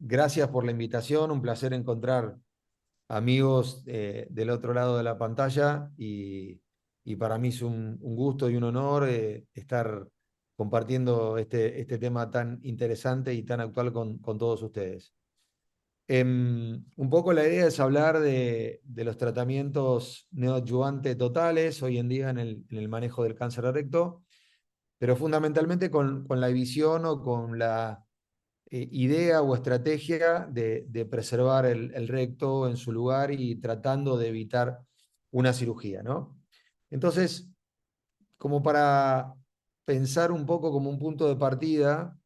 Gracias por la invitación, un placer encontrar amigos del otro lado de la pantalla y para mí es un gusto y un honor estar compartiendo este tema tan interesante y tan actual con todos ustedes. Un poco la idea es hablar de los tratamientos neoadyuvantes totales hoy en día en el manejo del cáncer de recto, pero fundamentalmente con la visión o con la idea o estrategia de preservar el recto en su lugar y tratando de evitar una cirugía, ¿no? Entonces, como para pensar un poco como un punto de partida,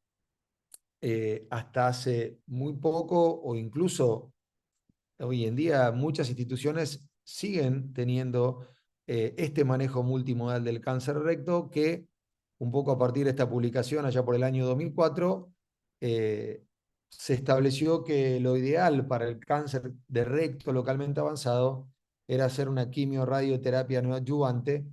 hasta hace muy poco o incluso hoy en día muchas instituciones siguen teniendo este manejo multimodal del cáncer recto que un poco a partir de esta publicación allá por el año 2004 eh, se estableció que lo ideal para el cáncer de recto localmente avanzado era hacer una quimio-radioterapia neoadyuvante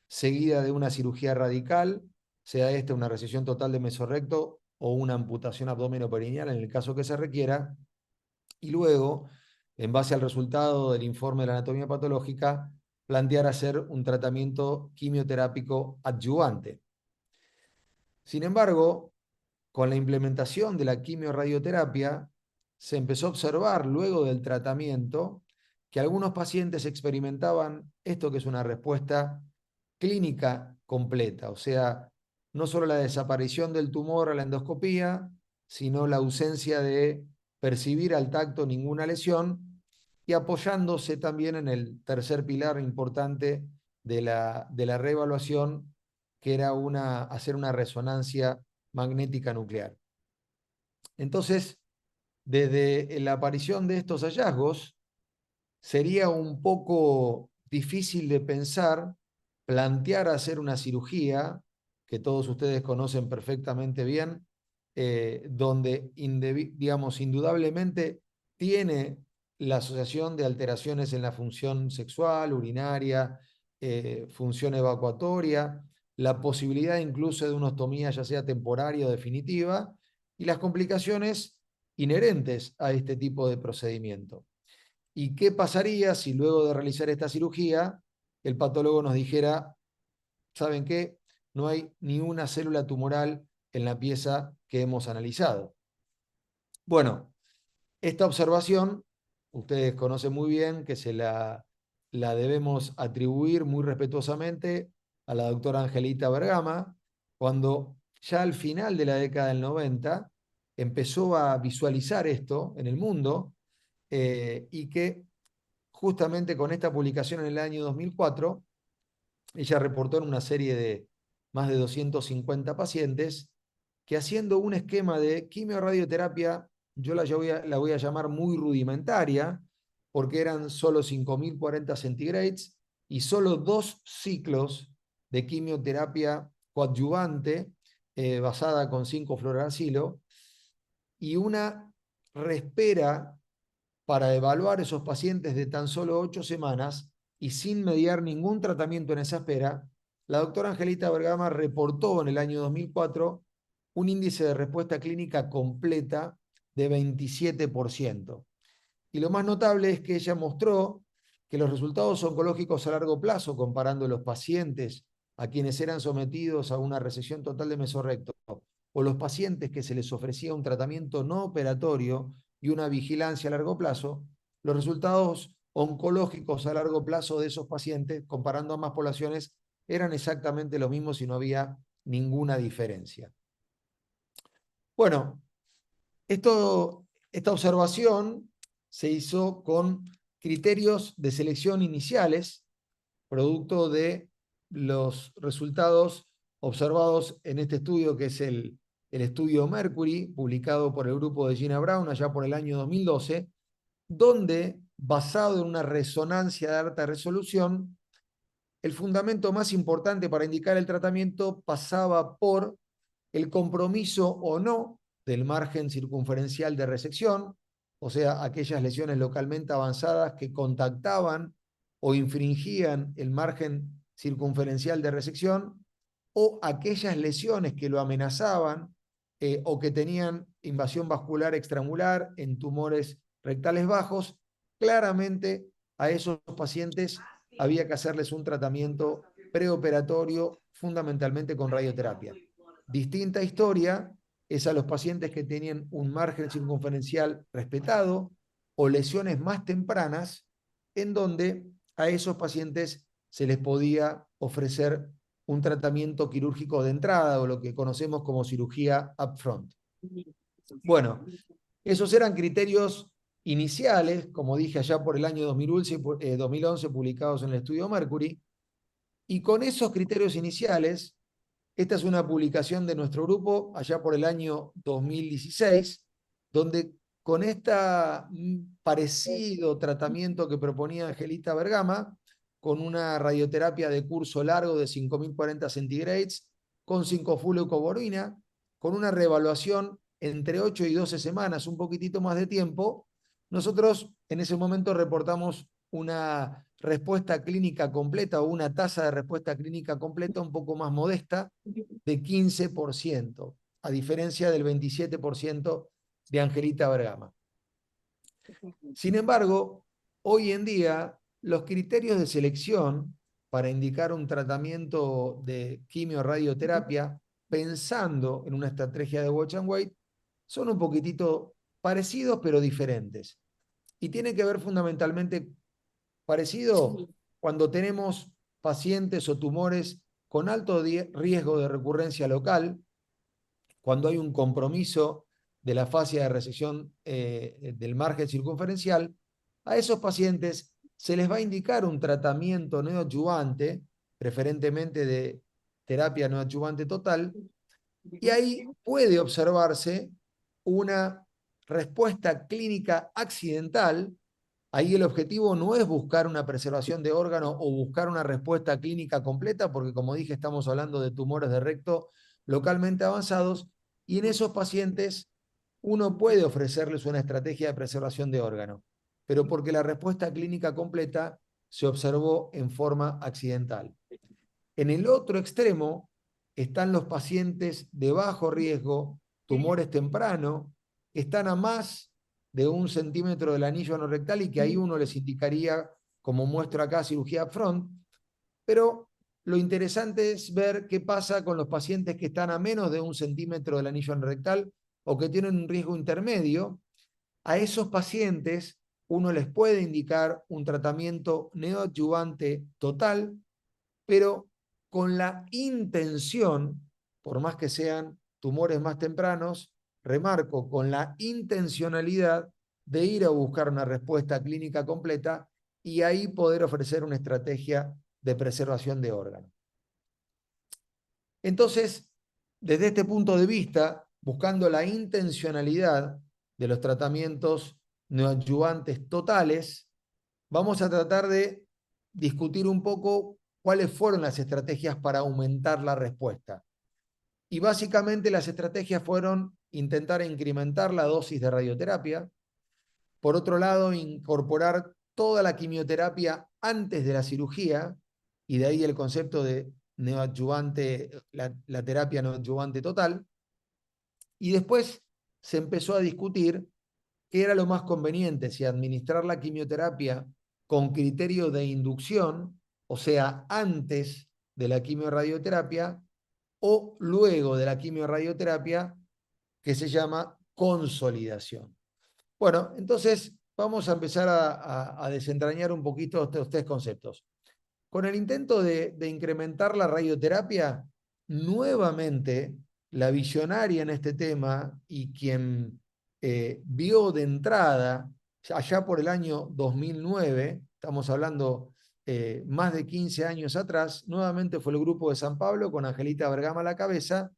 seguida de una cirugía radical, sea esta una resección total de mesorrecto o una amputación abdominoperineal en el caso que se requiera, y luego, en base al resultado del informe de la anatomía patológica, plantear hacer un tratamiento quimioterápico adyuvante. Sin embargo, con la implementación de la quimiorradioterapia, se empezó a observar luego del tratamiento que algunos pacientes experimentaban esto que es una respuesta clínica completa, o sea, no solo la desaparición del tumor a la endoscopía, sino la ausencia de percibir al tacto ninguna lesión y apoyándose también en el tercer pilar importante de la reevaluación, que era hacer una resonancia magnética nuclear. Entonces, desde la aparición de estos hallazgos, sería un poco difícil de pensar, plantear hacer una cirugía, que todos ustedes conocen perfectamente bien, donde, digamos, indudablemente tiene la asociación de alteraciones en la función sexual, urinaria, función evacuatoria, la posibilidad incluso de una ostomía ya sea temporaria o definitiva, y las complicaciones inherentes a este tipo de procedimiento. ¿Y qué pasaría si luego de realizar esta cirugía el patólogo nos dijera, ¿saben qué? No hay ni una célula tumoral en la pieza que hemos analizado? Bueno, esta observación, ustedes conocen muy bien que la debemos atribuir muy respetuosamente a la doctora Angelita Bergama, cuando ya al final de la década del 90 empezó a visualizar esto en el mundo, y que justamente con esta publicación en el año 2004, ella reportó en una serie de más de 250 pacientes que haciendo un esquema de quimioradioterapia, yo la voy a llamar muy rudimentaria, porque eran solo 5040 centigrades y solo 2 ciclos de quimioterapia coadyuvante basada con 5-fluoracilo y una respera para evaluar esos pacientes de tan solo 8 semanas y sin mediar ningún tratamiento en esa espera, la doctora Angelita Bergama reportó en el año 2004 un índice de respuesta clínica completa de 27%. Y lo más notable es que ella mostró que los resultados oncológicos a largo plazo, comparando los pacientes a quienes eran sometidos a una resección total de mesorrecto o los pacientes que se les ofrecía un tratamiento no operatorio y una vigilancia a largo plazo, los resultados oncológicos a largo plazo de esos pacientes, comparando ambas poblaciones, eran exactamente los mismos y no había ninguna diferencia. Bueno, esta observación se hizo con criterios de selección iniciales, producto de los resultados observados en este estudio, que es el estudio Mercury, publicado por el grupo de Gina Brown allá por el año 2012, donde, basado en una resonancia de alta resolución, el fundamento más importante para indicar el tratamiento pasaba por el compromiso o no del margen circunferencial de resección, o sea, aquellas lesiones localmente avanzadas que contactaban o infringían el margen circunferencial de resección, o aquellas lesiones que lo amenazaban, o que tenían invasión vascular extramular en tumores rectales bajos, claramente a esos pacientes había que hacerles un tratamiento preoperatorio fundamentalmente con radioterapia. Distinta historia es a los pacientes que tenían un margen circunferencial respetado o lesiones más tempranas, en donde a esos pacientes se les podía ofrecer un tratamiento quirúrgico de entrada o lo que conocemos como cirugía upfront. Bueno, esos eran criterios iniciales, como dije allá por el año 2011, publicados en el estudio Mercury, y con esos criterios iniciales, esta es una publicación de nuestro grupo allá por el año 2016, donde con este parecido tratamiento que proponía Angelita Bergama, con una radioterapia de curso largo de 5040 centigrades, con 5-fluorocoborina, con una reevaluación entre 8 y 12 semanas, un poquitito más de tiempo, nosotros en ese momento reportamos una respuesta clínica completa o una tasa de respuesta clínica completa un poco más modesta de 15%, a diferencia del 27% de Angelita Bergama. Sin embargo, hoy en día los criterios de selección para indicar un tratamiento de quimio-radioterapia pensando en una estrategia de watch and wait son un poquitito parecidos pero diferentes. Y tiene que ver fundamentalmente parecido cuando tenemos pacientes o tumores con alto riesgo de recurrencia local, cuando hay un compromiso de la fascia de resección del margen circunferencial, a esos pacientes se les va a indicar un tratamiento neoadyuvante, preferentemente de terapia neoadyuvante total, y ahí puede observarse una respuesta clínica accidental. Ahí el objetivo no es buscar una preservación de órgano o buscar una respuesta clínica completa, porque como dije, estamos hablando de tumores de recto localmente avanzados, y en esos pacientes uno puede ofrecerles una estrategia de preservación de órgano, pero porque la respuesta clínica completa se observó en forma accidental. En el otro extremo están los pacientes de bajo riesgo, tumores temprano, que están a más de 1 centímetro del anillo anorrectal y que ahí uno les indicaría, como muestro acá, cirugía front. Pero lo interesante es ver qué pasa con los pacientes que están a menos de 1 centímetro del anillo anorrectal o que tienen un riesgo intermedio. A esos pacientes uno les puede indicar un tratamiento neoadyuvante total, pero con la intención, por más que sean tumores más tempranos, remarco, con la intencionalidad de ir a buscar una respuesta clínica completa y ahí poder ofrecer una estrategia de preservación de órganos. Entonces, desde este punto de vista, buscando la intencionalidad de los tratamientos neoadyuvantes totales, vamos a tratar de discutir un poco cuáles fueron las estrategias para aumentar la respuesta. Y básicamente las estrategias fueron intentar incrementar la dosis de radioterapia, por otro lado, incorporar toda la quimioterapia antes de la cirugía, y de ahí el concepto de neoadyuvante, la terapia neoadyuvante total, y después se empezó a discutir qué era lo más conveniente, si administrar la quimioterapia con criterio de inducción, o sea, antes de la quimioradioterapia, o luego de la quimioradioterapia, que se llama consolidación. Bueno, entonces vamos a empezar a desentrañar un poquito estos tres conceptos. Con el intento de incrementar la radioterapia, nuevamente la visionaria en este tema y quien vio de entrada, allá por el año 2009, estamos hablando más de 15 años atrás, nuevamente fue el grupo de San Pablo con Angelita Bergama a la cabeza,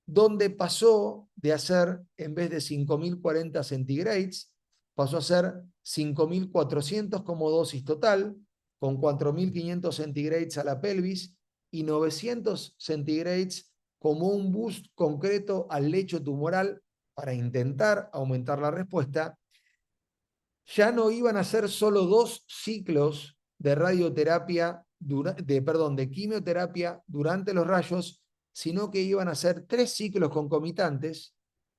donde pasó de hacer, en vez de 5040 centigrades, pasó a ser 5400 como dosis total, con 4500 centigrades a la pelvis y 900 centigrades como un boost concreto al lecho tumoral para intentar aumentar la respuesta. Ya no iban a ser solo 2 ciclos de radioterapia, de quimioterapia durante los rayos, sino que iban a ser 3 ciclos concomitantes,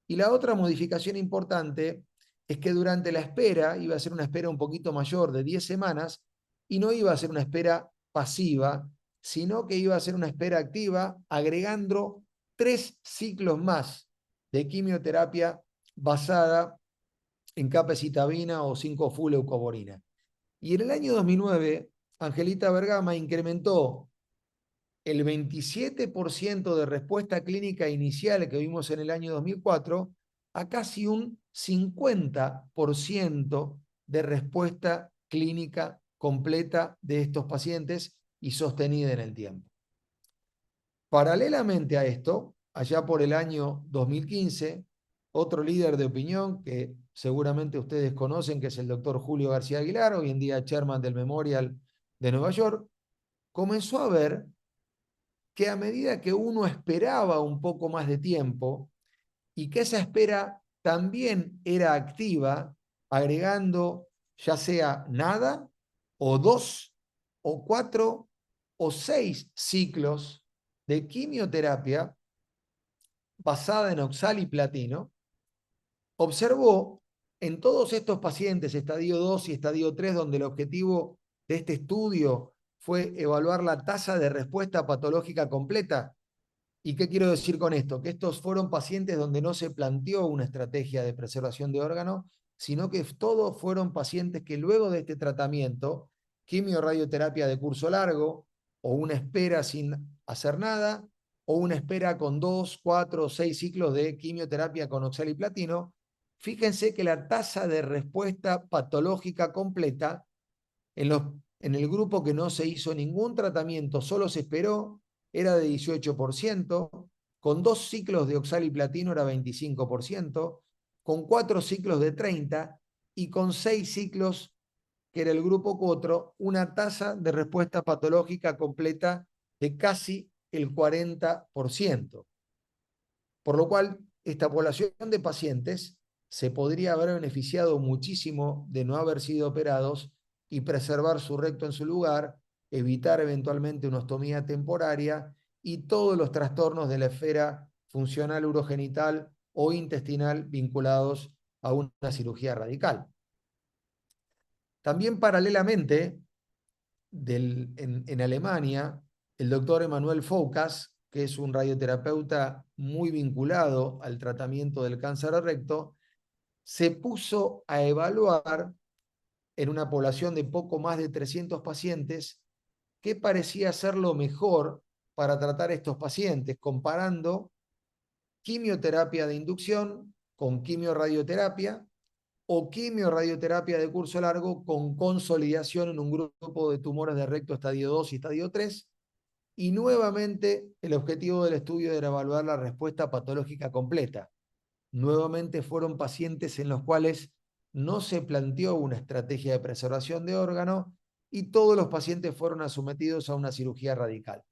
Y la otra modificación importante es que durante la espera iba a ser una espera un poquito mayor de 10 semanas y no iba a ser una espera pasiva, sino que iba a ser una espera activa agregando 3 ciclos más de quimioterapia basada en capecitabina o 5-fulleucovorina. Y en el año 2009, Angelita Bergama incrementó el 27% de respuesta clínica inicial que vimos en el año 2004 a casi un 50% de respuesta clínica completa de estos pacientes y sostenida en el tiempo. Paralelamente a esto, allá por el año 2015, otro líder de opinión que seguramente ustedes conocen, que es el doctor Julio García Aguilar, hoy en día chairman del Memorial de Nueva York, comenzó a ver que a medida que uno esperaba un poco más de tiempo y que esa espera también era activa, agregando ya sea nada o 2 o 4 o 6 ciclos de quimioterapia basada en oxaliplatino, observó en todos estos pacientes, estadio 2 y estadio 3, donde el objetivo de este estudio fue evaluar la tasa de respuesta patológica completa. ¿Y qué quiero decir con esto? Que estos fueron pacientes donde no se planteó una estrategia de preservación de órganos, sino que todos fueron pacientes que luego de este tratamiento, quimio-radioterapia de curso largo, o una espera sin hacer nada, o una espera con 2, 4 o 6 ciclos de quimioterapia con oxaliplatino, fíjense que la tasa de respuesta patológica completa en, los, en el grupo que no se hizo ningún tratamiento, solo se esperó, era de 18%, con 2 ciclos de oxaliplatino era 25%, con 4 ciclos de 30% y con 6 ciclos, que era el grupo 4, una tasa de respuesta patológica completa de casi el 40%. Por lo cual, esta población de pacientes se podría haber beneficiado muchísimo de no haber sido operados y preservar su recto en su lugar, evitar eventualmente una ostomía temporaria y todos los trastornos de la esfera funcional urogenital o intestinal vinculados a una cirugía radical. También paralelamente, en Alemania, el doctor Emanuel Foucault, que es un radioterapeuta muy vinculado al tratamiento del cáncer de recto, se puso a evaluar en una población de poco más de 300 pacientes qué parecía ser lo mejor para tratar a estos pacientes, comparando quimioterapia de inducción con quimioradioterapia o quimioradioterapia de curso largo con consolidación en un grupo de tumores de recto estadio 2 y estadio 3. Y nuevamente el objetivo del estudio era evaluar la respuesta patológica completa. Nuevamente fueron pacientes en los cuales no se planteó una estrategia de preservación de órgano y todos los pacientes fueron sometidos a una cirugía radical.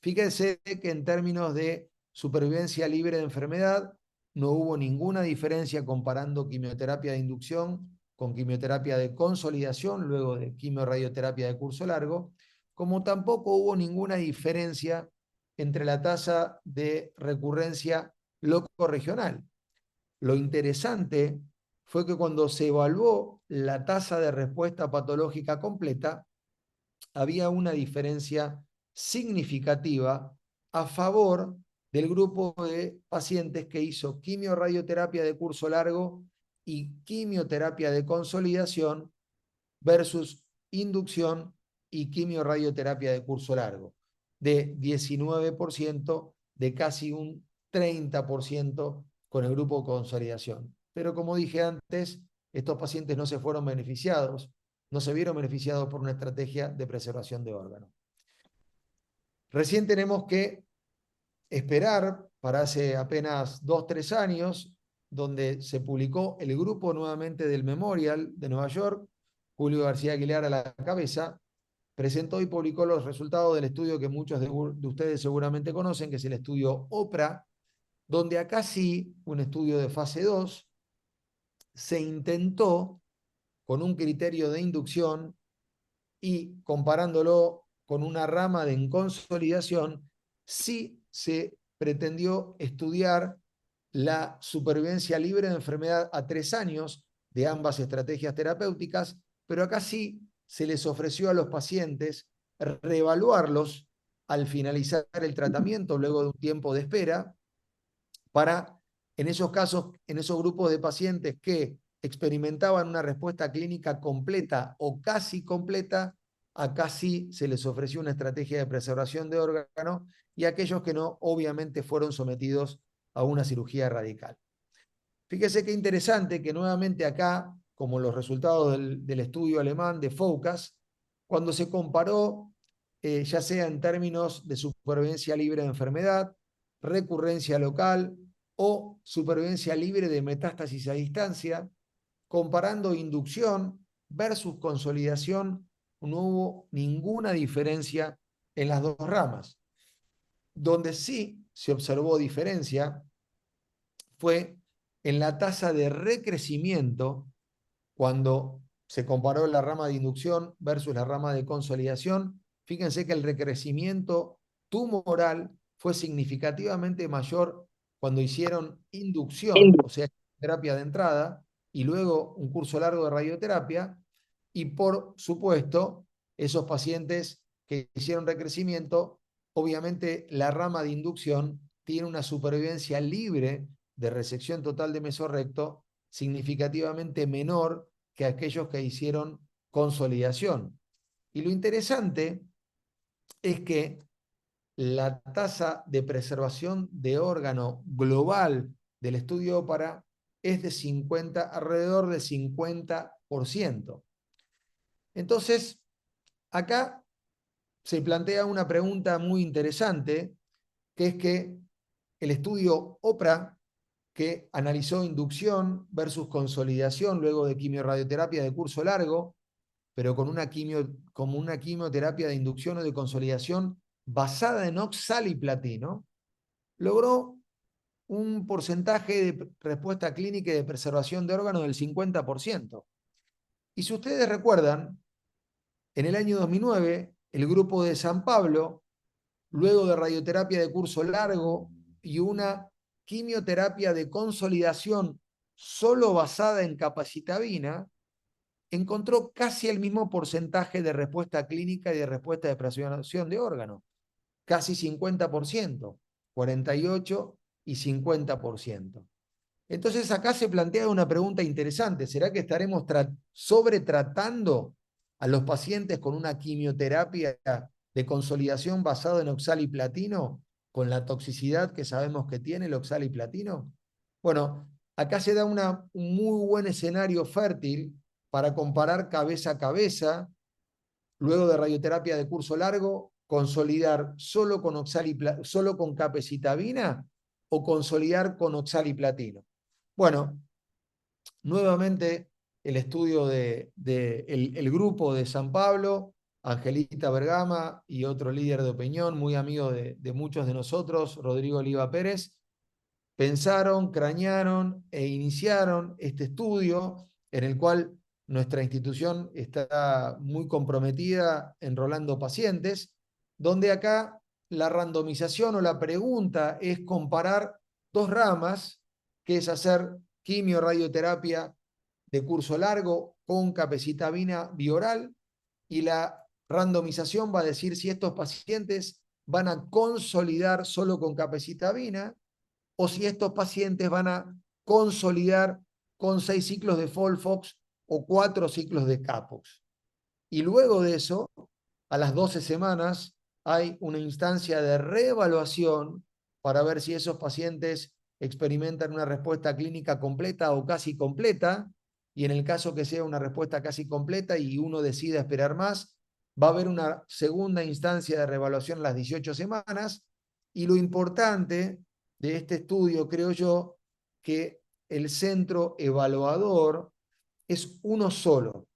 Fíjense que en términos de supervivencia libre de enfermedad, no hubo ninguna diferencia comparando quimioterapia de inducción con quimioterapia de consolidación, luego de quimioradioterapia de curso largo, como tampoco hubo ninguna diferencia entre la tasa de recurrencia loco-regional. Lo interesante fue que cuando se evaluó la tasa de respuesta patológica completa, había una diferencia significativa a favor del grupo de pacientes que hizo quimioradioterapia de curso largo y quimioterapia de consolidación versus inducción y quimioradioterapia de curso largo, de 19%, de casi un 30% con el grupo de consolidación. Pero como dije antes, estos pacientes no se fueron beneficiados, no se vieron beneficiados por una estrategia de preservación de órganos. Recién tenemos que esperar para hace apenas 2-3 años, donde se publicó el grupo nuevamente del Memorial de Nueva York, Julio García Aguilar a la cabeza, presentó y publicó los resultados del estudio que muchos de ustedes seguramente conocen, que es el estudio OPRA, donde acá sí, un estudio de fase 2, se intentó con un criterio de inducción y comparándolo con una rama de consolidación, sí se pretendió estudiar la supervivencia libre de enfermedad a 3 años de ambas estrategias terapéuticas, pero acá sí se les ofreció a los pacientes reevaluarlos al finalizar el tratamiento luego de un tiempo de espera para, en esos casos, en esos grupos de pacientes que experimentaban una respuesta clínica completa o casi completa, acá sí se les ofreció una estrategia de preservación de órganos y aquellos que no, obviamente fueron sometidos a una cirugía radical. Fíjese qué interesante que nuevamente acá, como los resultados del estudio alemán de FOCUS, cuando se comparó, ya sea en términos de supervivencia libre de enfermedad, recurrencia local o supervivencia libre de metástasis a distancia, comparando inducción versus consolidación, no hubo ninguna diferencia en las dos ramas. Donde sí se observó diferencia fue en la tasa de recrecimiento cuando se comparó la rama de inducción versus la rama de consolidación. Fíjense que el recrecimiento tumoral fue significativamente mayor cuando hicieron inducción, o sea, terapia de entrada, y luego un curso largo de radioterapia, y por supuesto, esos pacientes que hicieron recrecimiento, obviamente la rama de inducción tiene una supervivencia libre de resección total de mesorrecto significativamente menor que aquellos que hicieron consolidación. Y lo interesante es que la tasa de preservación de órgano global del estudio OPARA es de 50, alrededor de 50%. Entonces, acá se plantea una pregunta muy interesante, que es que el estudio OPRA, que analizó inducción versus consolidación luego de quimiorradioterapia de curso largo, pero con como una quimioterapia de inducción o de consolidación basada en oxaliplatino, logró un porcentaje de respuesta clínica y de preservación de órganos del 50%. Y si ustedes recuerdan, en el año 2009, el grupo de San Pablo, luego de radioterapia de curso largo y una quimioterapia de consolidación solo basada en capacitabina, encontró casi el mismo porcentaje de respuesta clínica y de respuesta de preservación de órganos, casi 50%, 48 y 50%. Entonces acá se plantea una pregunta interesante, ¿será que estaremos sobretratando a los pacientes con una quimioterapia de consolidación basada en oxaliplatino con la toxicidad que sabemos que tiene el oxaliplatino? Bueno, acá se da un muy buen escenario fértil para comparar cabeza a cabeza, luego de radioterapia de curso largo, consolidar solo con capecitabina o consolidar con oxaliplatino. Bueno, nuevamente el estudio el grupo de San Pablo, Angelita Bergama y otro líder de opinión, muy amigo de muchos de nosotros, Rodrigo Oliva Pérez, pensaron, cranearon e iniciaron este estudio en el cual nuestra institución está muy comprometida enrolando pacientes, donde acá la randomización o la pregunta es comparar dos ramas, que es hacer quimio-radioterapia de curso largo con capecitabina bioral, y la randomización va a decir si estos pacientes van a consolidar solo con capecitabina o si estos pacientes van a consolidar con 6 ciclos de Folfox o 4 ciclos de Capox. Y luego de eso, a las 12 semanas, hay una instancia de reevaluación para ver si esos pacientes experimentan una respuesta clínica completa o casi completa, y en el caso que sea una respuesta casi completa y uno decida esperar más, va a haber una segunda instancia de reevaluación a las 18 semanas, y lo importante de este estudio, creo yo, que el centro evaluador es uno solo.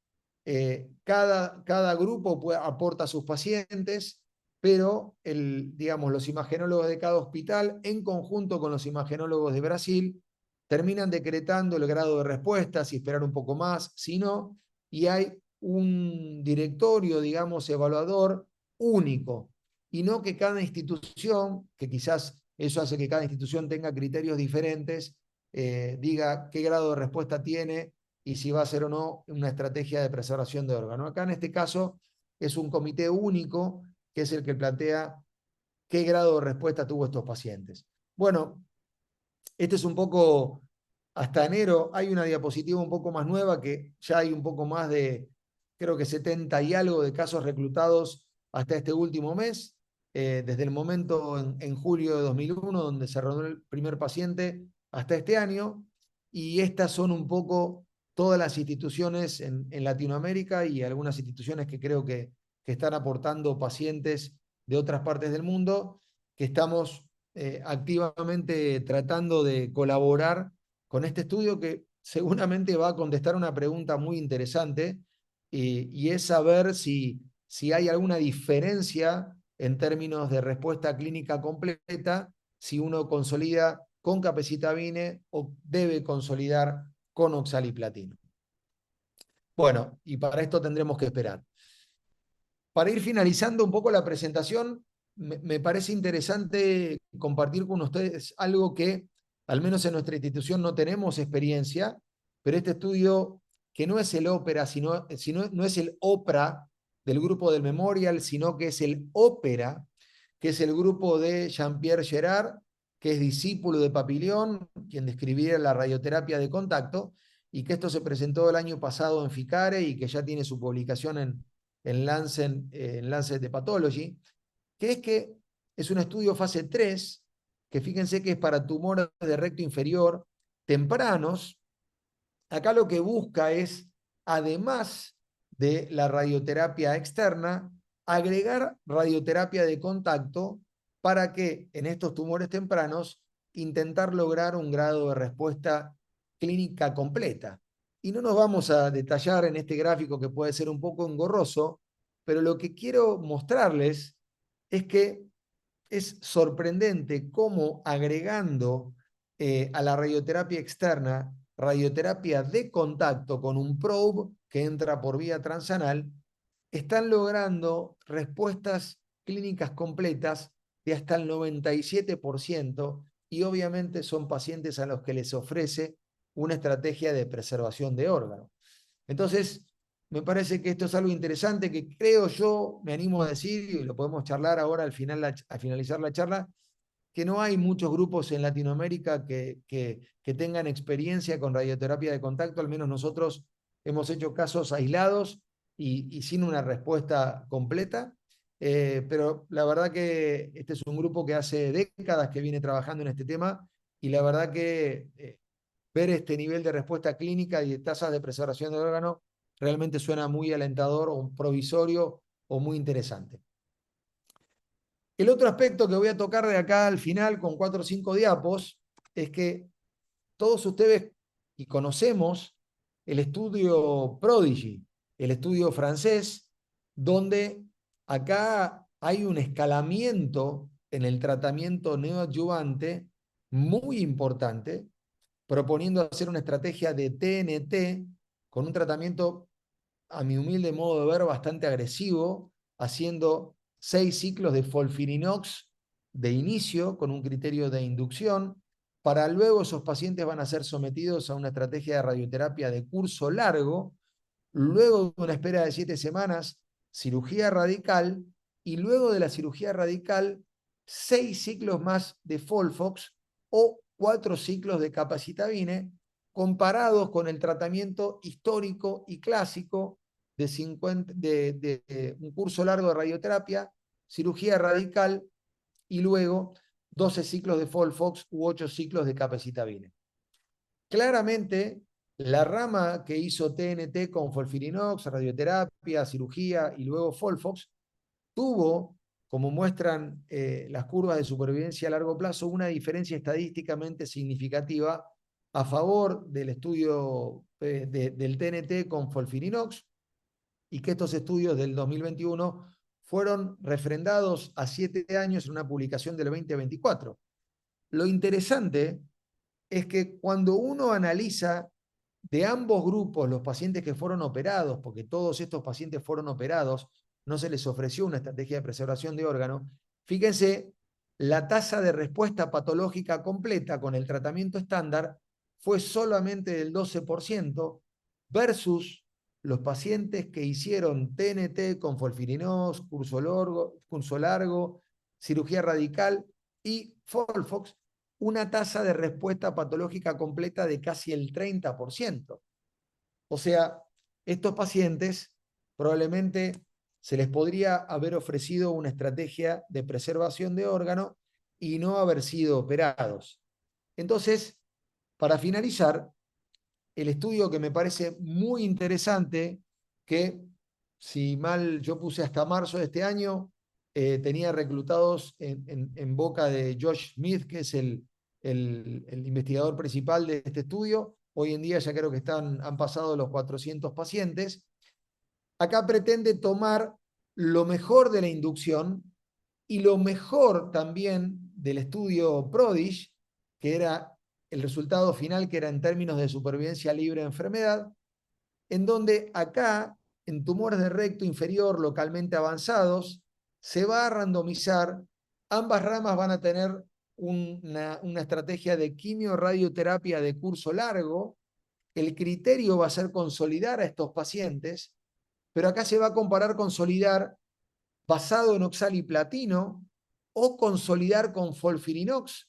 Cada grupo aporta a sus pacientes, pero digamos, los imagenólogos de cada hospital, en conjunto con los imagenólogos de Brasil, terminan decretando el grado de respuesta, si esperar un poco más, si no, y hay un directorio, digamos, evaluador único, y no que cada institución, que quizás Eso hace que cada institución tenga criterios diferentes, diga qué grado de respuesta tiene y si va a ser o no una estrategia de preservación de órgano. Acá en este caso es un comité único que es el que plantea qué grado de respuesta tuvo estos pacientes. Bueno, este es un poco, hasta enero hay una diapositiva un poco más nueva que ya hay un poco más de, creo que 70 y algo de casos reclutados hasta este último mes, desde el momento en julio de 2001, donde se rodó el primer paciente, hasta este año, y estas son un poco todas las instituciones en Latinoamérica y algunas instituciones que creo que están aportando pacientes de otras partes del mundo, que estamos activamente tratando de colaborar con este estudio que seguramente va a contestar una pregunta muy interesante y es saber si hay alguna diferencia en términos de respuesta clínica completa, si uno consolida con capecitabine o debe consolidar con oxaliplatino. Bueno, y para esto tendremos que esperar. Para ir finalizando un poco la presentación, me parece interesante compartir con ustedes algo que, al menos en nuestra institución, no tenemos experiencia, pero este estudio, que no es el ópera, no es el OPRA del grupo del Memorial, sino que es el ópera, que es el grupo de Jean-Pierre Gerard, que es discípulo de Papillon, quien describiera la radioterapia de contacto, y que esto se presentó el año pasado en FICARE y que ya tiene su publicación en Lancet de Pathology, que es un estudio fase 3, que fíjense que es para tumores de recto inferior tempranos. Acá lo que busca es, además de la radioterapia externa, agregar radioterapia de contacto para que en estos tumores tempranos intentar lograr un grado de respuesta clínica completa. Y no nos vamos a detallar en este gráfico que puede ser un poco engorroso, pero lo que quiero mostrarles es que es sorprendente cómo agregando a la radioterapia externa, radioterapia de contacto con un probe que entra por vía transanal, están logrando respuestas clínicas completas de hasta el 97% y obviamente son pacientes a los que les ofrece una estrategia de preservación de órganos. Entonces, me parece que esto es algo interesante que creo yo, me animo a decir, y lo podemos charlar ahora al finalizar la charla, que no hay muchos grupos en Latinoamérica que tengan experiencia con radioterapia de contacto, al menos nosotros hemos hecho casos aislados y sin una respuesta completa, pero la verdad que este es un grupo que hace décadas que viene trabajando en este tema y la verdad que ver este nivel de respuesta clínica y de tasas de preservación del órgano realmente suena muy alentador o provisorio o muy interesante. El otro aspecto que voy a tocar de acá al final con 4 o 5 diapos es que todos ustedes y conocemos el estudio Prodigy, el estudio francés, donde acá hay un escalamiento en el tratamiento neoadyuvante muy importante, proponiendo hacer una estrategia de TNT con un tratamiento, a mi humilde modo de ver, bastante agresivo, haciendo 6 ciclos de FOLFIRINOX de inicio con un criterio de inducción, para luego esos pacientes van a ser sometidos a una estrategia de radioterapia de curso largo, luego de una espera de 7 semanas, cirugía radical, y luego de la cirugía radical, 6 ciclos más de Folfox o 4 ciclos de capacitabine, comparados con el tratamiento histórico y clásico de un curso largo de radioterapia, cirugía radical y luego 12 ciclos de Folfox u 8 ciclos de capacitabine. Claramente, la rama que hizo TNT con Folfirinox, radioterapia, cirugía y luego Folfox, tuvo, como muestran las curvas de supervivencia a largo plazo, una diferencia estadísticamente significativa a favor del estudio del TNT con Folfirinox y que estos estudios del 2021 fueron refrendados a 7 años en una publicación del 2024. Lo interesante es que cuando uno analiza de ambos grupos los pacientes que fueron operados, porque todos estos pacientes fueron operados, no se les ofreció una estrategia de preservación de órgano, fíjense la tasa de respuesta patológica completa con el tratamiento estándar fue solamente del 12% versus los pacientes que hicieron TNT con folfirinox, curso largo, cirugía radical y Folfox, una tasa de respuesta patológica completa de casi el 30%. O sea, estos pacientes probablemente se les podría haber ofrecido una estrategia de preservación de órgano y no haber sido operados. Entonces, para finalizar, el estudio que me parece muy interesante, que si mal yo puse hasta marzo de este año, tenía reclutados en boca de Josh Smith, que es el investigador principal de este estudio. Hoy en día ya creo que han pasado los 400 pacientes. Acá pretende tomar lo mejor de la inducción y lo mejor también del estudio PRODIGE, que era el resultado final, que era en términos de supervivencia libre de enfermedad, en donde acá, en tumores de recto inferior localmente avanzados, se va a randomizar, ambas ramas van a tener una estrategia de quimio-radioterapia de curso largo. El criterio va a ser consolidar a estos pacientes, pero acá se va a comparar consolidar basado en oxaliplatino o consolidar con folfirinox.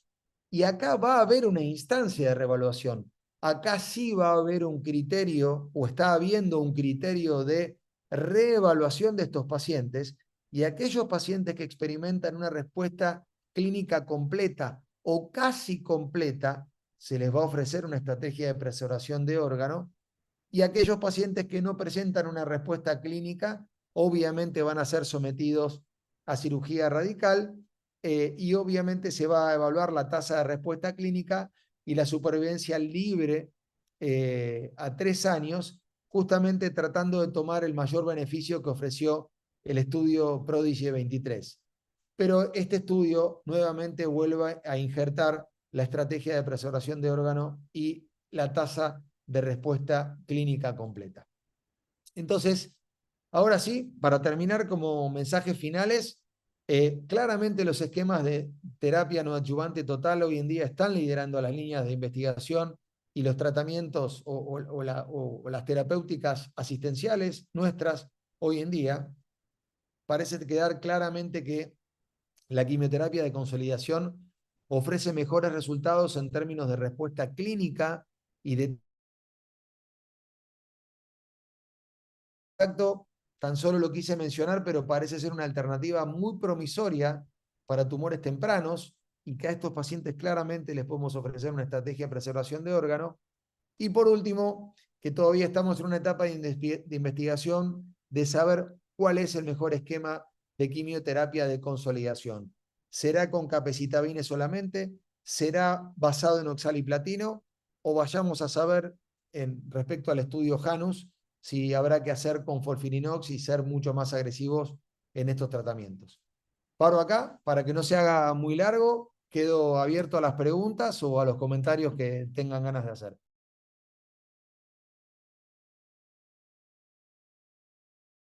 Y acá va a haber una instancia de reevaluación. Acá sí va a haber un criterio, o está habiendo un criterio de reevaluación de estos pacientes, y aquellos pacientes que experimentan una respuesta clínica completa o casi completa, se les va a ofrecer una estrategia de preservación de órgano, y aquellos pacientes que no presentan una respuesta clínica, obviamente van a ser sometidos a cirugía radical, y obviamente se va a evaluar la tasa de respuesta clínica y la supervivencia libre a 3 años, justamente tratando de tomar el mayor beneficio que ofreció el estudio Prodigy 23. Pero este estudio nuevamente vuelve a injertar la estrategia de preservación de órgano y la tasa de respuesta clínica completa. Entonces, ahora sí, para terminar como mensajes finales, claramente los esquemas de terapia no adyuvante total hoy en día están liderando las líneas de investigación y los tratamientos o las terapéuticas asistenciales nuestras hoy en día. Parece quedar claramente que la quimioterapia de consolidación ofrece mejores resultados en términos de respuesta clínica y de tacto. Tan solo lo quise mencionar, pero parece ser una alternativa muy promisoria para tumores tempranos y que a estos pacientes claramente les podemos ofrecer una estrategia de preservación de órgano. Y por último, que todavía estamos en una etapa de investigación de saber cuál es el mejor esquema de quimioterapia de consolidación. ¿Será con capecitabine solamente? ¿Será basado en oxaliplatino? ¿O vayamos a saber, respecto al estudio Janus, si habrá que hacer con folfirinox y ser mucho más agresivos en estos tratamientos? Paro acá, para que no se haga muy largo, quedo abierto a las preguntas o a los comentarios que tengan ganas de hacer.